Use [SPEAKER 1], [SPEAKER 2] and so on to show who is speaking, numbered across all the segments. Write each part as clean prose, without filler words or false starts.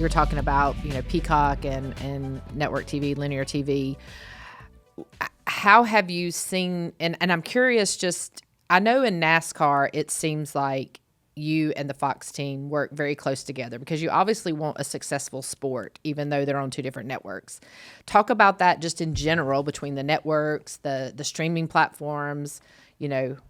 [SPEAKER 1] you were talking about, Peacock and network TV, linear TV. How have you seen, and I'm curious, just, I know in NASCAR, it seems like you and the Fox team work very close together because you obviously want a successful sport, even though they're on two different networks. Talk about that just in general between the networks, the streaming platforms,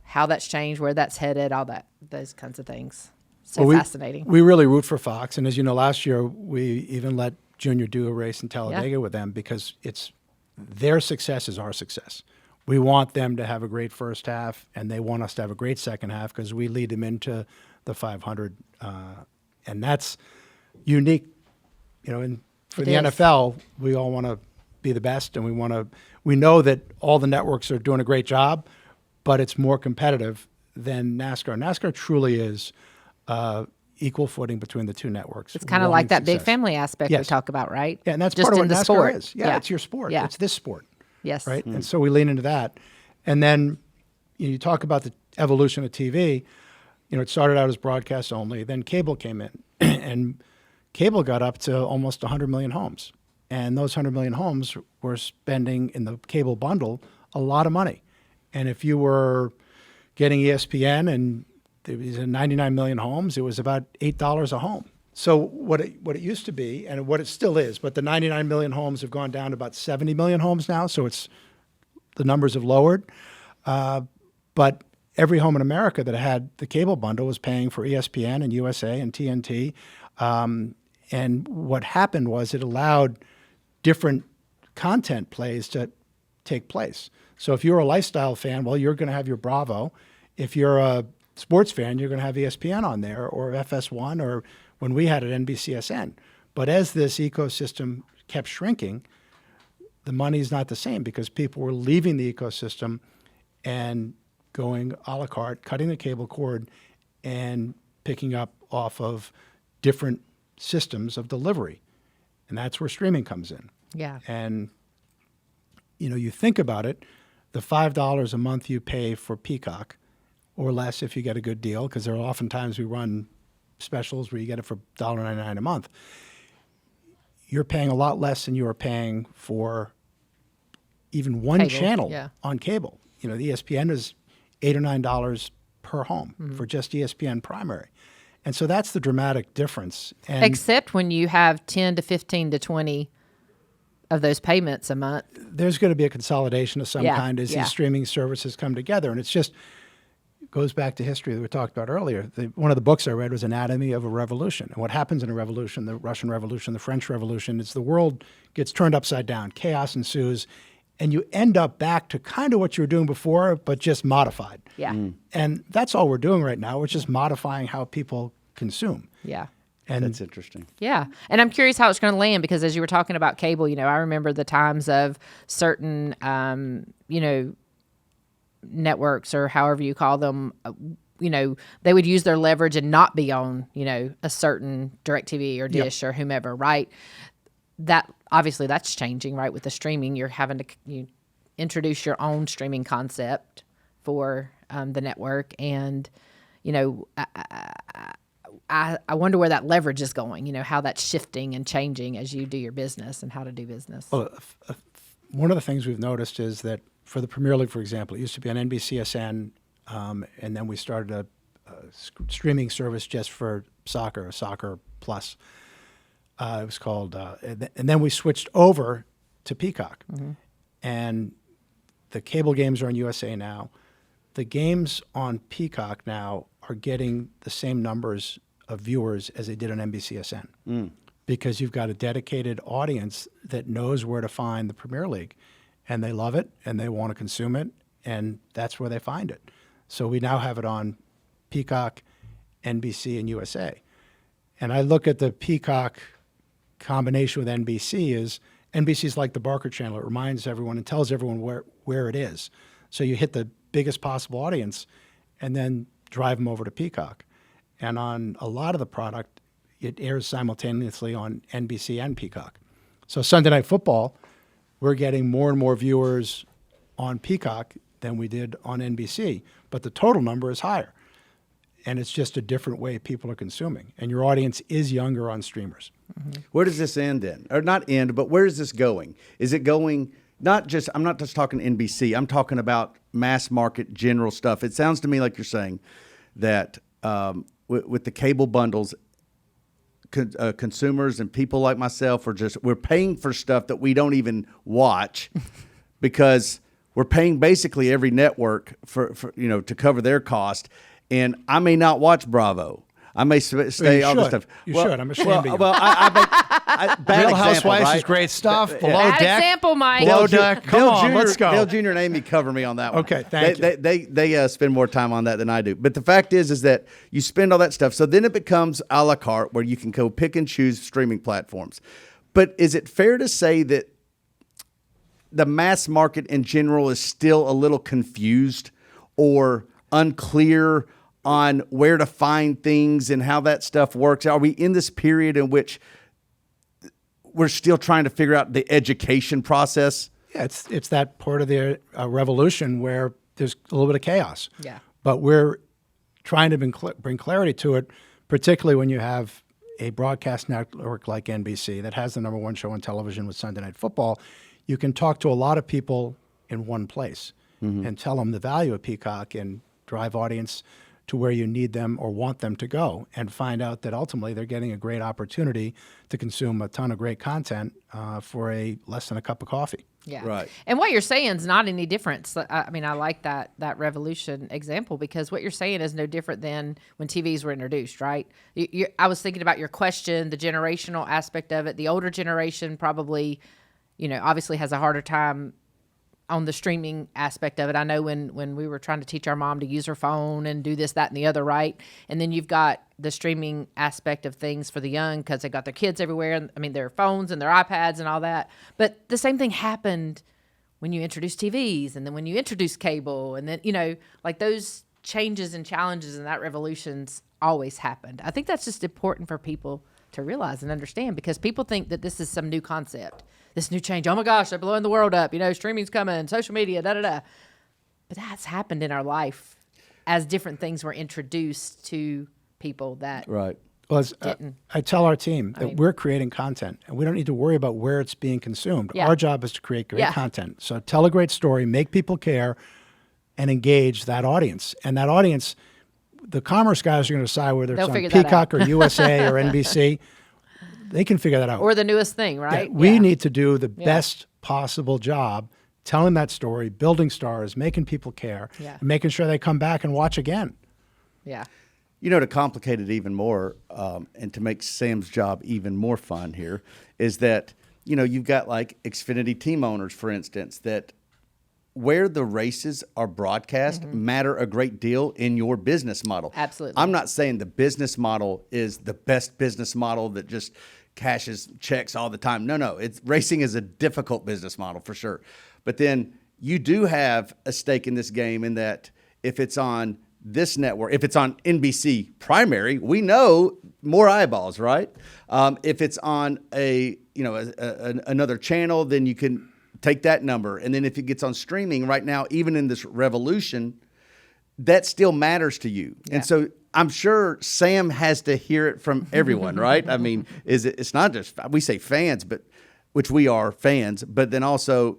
[SPEAKER 1] how that's changed, where that's headed, all that, those kinds of things. So fascinating.
[SPEAKER 2] We really root for Fox. And as you know, last year we even let Junior do a race in Talladega with them because their success is our success. We want them to have a great first half, and they want us to have a great second half because we lead them into the 500. And that's unique. For the NFL, we all want to be the best, and we know that all the networks are doing a great job, but it's more competitive than NASCAR. NASCAR truly is equal footing between the two networks.
[SPEAKER 1] It's kind of like that big family aspect we talk about, right?
[SPEAKER 2] Yeah, and that's
[SPEAKER 1] just
[SPEAKER 2] part of what NASCAR
[SPEAKER 1] sport.
[SPEAKER 2] is. Yeah, it's your sport. Yeah. It's this sport.
[SPEAKER 1] Yes.
[SPEAKER 2] Right? And so we lean into that. And then you talk about the evolution of TV. It started out as broadcast only. Then cable came in. And cable got up to almost 100 million homes. And those 100 million homes were spending in the cable bundle a lot of money. And if you were getting ESPN and there was 99 million homes, it was about $8 a home. So what it used to be, and what it still is, but the 99 million homes have gone down to about 70 million homes now, so the numbers have lowered. But every home in America that had the cable bundle was paying for ESPN and USA and TNT. And what happened was it allowed different content plays to take place. So if you're a lifestyle fan, well, you're going to have your Bravo. If you're a sports fan, you're going to have ESPN on there, or FS1, or when we had it, NBCSN. But as this ecosystem kept shrinking, the money's not the same because people were leaving the ecosystem and going a la carte, cutting the cable cord, and picking up off of different systems of delivery. And that's where streaming comes in.
[SPEAKER 1] Yeah.
[SPEAKER 2] And, you think about it, the $5 a month you pay for Peacock, or less if you get a good deal, because there are oftentimes we run specials where you get it for $1.99 a month. You're paying a lot less than you are paying for even one channel on cable. The ESPN is $8 or $9 per home for just ESPN primary. And so that's the dramatic difference. And
[SPEAKER 1] except when you have 10 to 15 to 20 of those payments a month.
[SPEAKER 2] There's going to be a consolidation of some kind as these streaming services come together. And it's just goes back to history that we talked about earlier. One of the books I read was Anatomy of a Revolution. And what happens in a revolution, the Russian Revolution, the French Revolution, is the world gets turned upside down. Chaos ensues. And you end up back to kind of what you were doing before, but just modified.
[SPEAKER 1] Yeah.
[SPEAKER 2] And that's all we're doing right now. We're just modifying how people consume.
[SPEAKER 1] Yeah.
[SPEAKER 2] And
[SPEAKER 3] that's interesting.
[SPEAKER 1] Yeah. And I'm curious how it's going to land because as you were talking about cable, I remember the times of certain, networks or however you call them, they would use their leverage and not be on, a certain DirecTV or Dish or whomever, right? That obviously that's changing, right? With the streaming, you're having to introduce your own streaming concept for the network. And, I wonder where that leverage is going, how that's shifting and changing as you do your business and how to do business.
[SPEAKER 2] Well, one of the things we've noticed is that for the Premier League, for example, it used to be on NBCSN, and then we started a streaming service just for soccer, Soccer Plus. It was called, and then we switched over to Peacock. And the cable games are on USA now. The games on Peacock now are getting the same numbers of viewers as they did on NBCSN because you've got a dedicated audience that knows where to find the Premier League. And they love it, and they want to consume it, and that's where they find it. So we now have it on Peacock, NBC, and USA. And I look at the Peacock combination with NBC is NBC's like the Barker channel. It reminds everyone and tells everyone where it is. So you hit the biggest possible audience and then drive them over to Peacock. And on a lot of the product, it airs simultaneously on NBC and Peacock. So Sunday Night Football, we're getting more and more viewers on Peacock than we did on NBC, but the total number is higher. and it's just a different way people are consuming. And your audience is younger on streamers.
[SPEAKER 3] Where does this end then? Or not end, but where is this going? Is it going I'm not just talking NBC, I'm talking about mass market general stuff. It sounds to me like you're saying that with the cable bundles, consumers and people like myself we're paying for stuff that we don't even watch because we're paying basically every network for to cover their cost. And I may not watch Bravo. I may stay all this stuff.
[SPEAKER 2] You should. I'm ashamed of you.
[SPEAKER 3] Well, bad
[SPEAKER 2] Real
[SPEAKER 3] example,
[SPEAKER 2] Housewives
[SPEAKER 3] right?
[SPEAKER 2] is great stuff. Below
[SPEAKER 1] Bad
[SPEAKER 2] Deck.
[SPEAKER 1] example, Mike.
[SPEAKER 2] Below Deck. Come on, let's go.
[SPEAKER 3] Dale Jr. and Amy cover me on that one.
[SPEAKER 2] Okay, thank you.
[SPEAKER 3] They spend more time on that than I do. But the fact is that you spend all that stuff. So then it becomes a la carte where you can go pick and choose streaming platforms. But is it fair to say that the mass market in general is still a little confused or unclear on where to find things and how that stuff works? Are we in this period in which we're still trying to figure out the education process?
[SPEAKER 2] Yeah, it's that part of the revolution where there's a little bit of chaos.
[SPEAKER 1] Yeah.
[SPEAKER 2] But we're trying to bring clarity to it, particularly when you have a broadcast network like NBC that has the number one show on television with Sunday Night Football. You can talk to a lot of people in one place and tell them the value of Peacock and drive audience to where you need them or want them to go, and find out that ultimately they're getting a great opportunity to consume a ton of great content for a less than a cup of coffee.
[SPEAKER 1] Yeah.
[SPEAKER 3] Right.
[SPEAKER 1] And what you're saying is not any different. I mean, I like that revolution example, because what you're saying is no different than when TVs were introduced, right? I was thinking about your question, the generational aspect of it. The older generation probably, obviously has a harder time on the streaming aspect of it. I know when we were trying to teach our mom to use her phone and do this, that, and the other, right? And then you've got the streaming aspect of things for the young, because they got their kids everywhere. I mean, their phones and their iPads and all that. But the same thing happened when you introduced TVs, and then when you introduced cable, and then, like those changes and challenges and that revolutions always happened. I think that's just important for people to realize and understand, because people think that this is some new concept, this new change. Oh my gosh, they're blowing the world up. Streaming's coming, social media, da-da-da. But that's happened in our life as different things were introduced to people that
[SPEAKER 3] Right.
[SPEAKER 2] Well,
[SPEAKER 1] didn't.
[SPEAKER 2] I tell our team that we're creating content, and we don't need to worry about where it's being consumed.
[SPEAKER 1] Yeah.
[SPEAKER 2] Our job is to create great
[SPEAKER 1] Yeah.
[SPEAKER 2] content. So tell a great story, make people care, and engage that audience. And that audience, the commerce guys are going to decide whether
[SPEAKER 1] They'll
[SPEAKER 2] it's on
[SPEAKER 1] figure that
[SPEAKER 2] Peacock
[SPEAKER 1] out.
[SPEAKER 2] or USA or NBC. They can figure that out.
[SPEAKER 1] Or the newest thing, right?
[SPEAKER 2] We need to do the best possible job telling that story, building stars, making people care,
[SPEAKER 1] Yeah.
[SPEAKER 2] and making sure they come back and watch again.
[SPEAKER 1] Yeah.
[SPEAKER 3] To complicate it even more, and to make Sam's job even more fun here, is that, you've got like Xfinity team owners, for instance, that where the races are broadcast matter a great deal in your business model.
[SPEAKER 1] Absolutely.
[SPEAKER 3] I'm not saying the business model is the best business model that just cashes checks all the time. No. Racing is a difficult business model for sure. But then you do have a stake in this game, in that if it's on this network, if it's on NBC primary, we know more eyeballs, right? If it's on another channel, then you can take that number. And then if it gets on streaming right now, even in this revolution, that still matters to you.
[SPEAKER 1] Yeah.
[SPEAKER 3] And so I'm sure Sam has to hear it from everyone, right? I mean, it's not just, we say fans, but which we are fans, but then also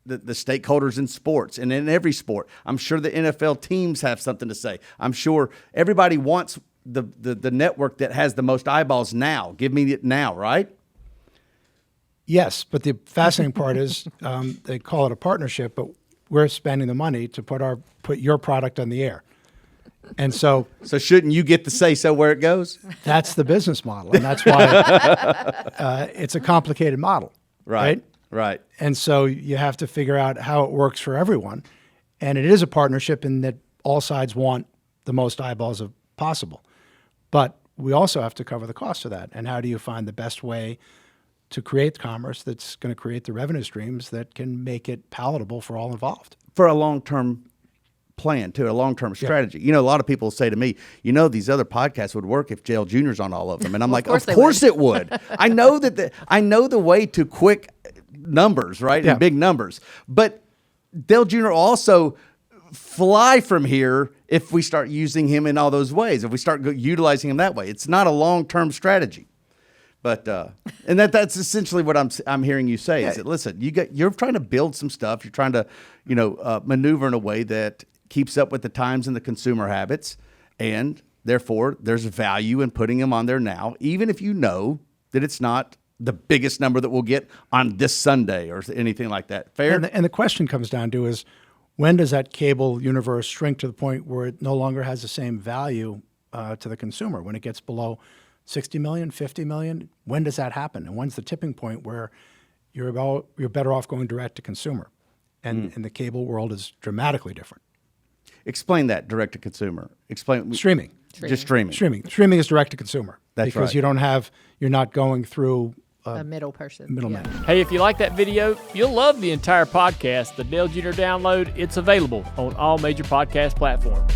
[SPEAKER 3] the stakeholders in sports and in every sport. I'm sure the NFL teams have something to say. I'm sure everybody wants the network that has the most eyeballs now. Give me it now, right?
[SPEAKER 2] Yes, but the fascinating part is they call it a partnership, but we're spending the money to put your product on the air. And so
[SPEAKER 3] shouldn't you get to say so where it goes?
[SPEAKER 2] that's the business model, and that's why it's a complicated model, right?
[SPEAKER 3] Right.
[SPEAKER 2] And so you have to figure out how it works for everyone. And it is a partnership in that all sides want the most eyeballs of possible. But we also have to cover the cost of that. And how do you find the best way to create commerce that's going to create the revenue streams that can make it palatable for all involved?
[SPEAKER 3] For a long-term plan, too, a long-term strategy. A lot of people say to me, these other podcasts would work if JL Jr.'s on all of them. And I'm like, of course it would. I know the way to quick numbers, right?
[SPEAKER 2] Yeah.
[SPEAKER 3] And big numbers. But Dale Jr. also fly from here if we start using him in all those ways, if we start utilizing him that way. It's not a long-term strategy. But and that's essentially what I'm hearing you say is that, listen, you're trying to build some stuff. You're trying to, maneuver in a way that keeps up with the times and the consumer habits. And therefore, there's value in putting him on there now, even if you know that it's not the biggest number that we'll get on this Sunday or anything like that. Fair?
[SPEAKER 2] And the question comes down to is, when does that cable universe shrink to the point where it no longer has the same value to the consumer? When it gets below 60 million, 50 million, when does that happen? And when's the tipping point where you're better off going direct to consumer? And the cable world is dramatically different.
[SPEAKER 3] Explain that, direct to consumer. Explain
[SPEAKER 2] Streaming.
[SPEAKER 3] Just streaming.
[SPEAKER 2] Streaming is direct to consumer.
[SPEAKER 3] That's
[SPEAKER 2] because
[SPEAKER 3] right.
[SPEAKER 2] You're not going through
[SPEAKER 1] a middleman.
[SPEAKER 2] Yeah.
[SPEAKER 4] Hey, if you like that video, you'll love the entire podcast. The Dale Jr. Download, it's available on all major podcast platforms.